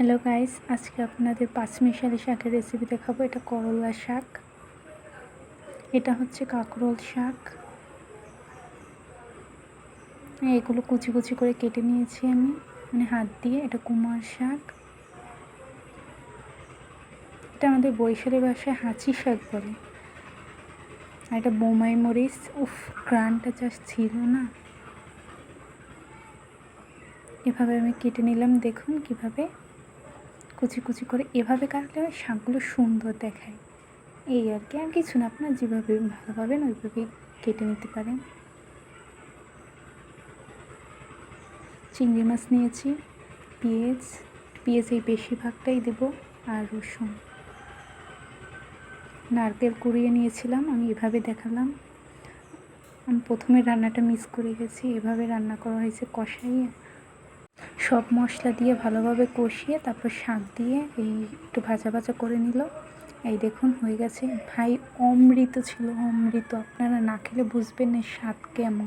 Hello guys, আজকে আপনাদের পাঁচমিশালি শাকের রেসিপি দেখাবো। এটা করলা শাক, এটা হচ্ছে কাঁকরোল শাক। এগুলো কুচি কুচি করে কেটে নিয়েছি আমি, মানে হাত দিয়ে। এটা কুমার শাক, এটা আমাদের বরিশালী ভাষায় হাঁচি শাক বলে। আর এটা বোমাই মরিচ। উফ, গ্রানটা জাস্ট ছিল না। এভাবে আমি কেটে নিলাম। দেখুন কিভাবে কুচি কুচি করে এভাবে কাটলে শাকগুলো সুন্দর দেখায়। এই আর কি, আর কিছু না। আপনার যেভাবে ভালো পাবেন ওইভাবেই কেটে নিতে পারেন। চিংড়ি মাছ নিয়েছি, পেঁয়াজ এই বেশিরভাগটাই দেব, আর রসুন। নারকেল কুড়িয়ে নিয়েছিলাম, আমি এভাবে দেখালাম। আমি প্রথমে রান্নাটা মিস করে গেছি। এভাবে রান্না করা হয়েছে, কষাইয়ে সব মশলা দিয়ে ভালোভাবে কষিয়ে তারপর শাক দিয়ে এই একটু ভাজা ভাজা করে নিল। এই দেখুন হয়ে গেছে। ভাই অমৃত ছিল, অমৃত। আপনারা না খেলে বুঝবেন না স্বাদ কেমন।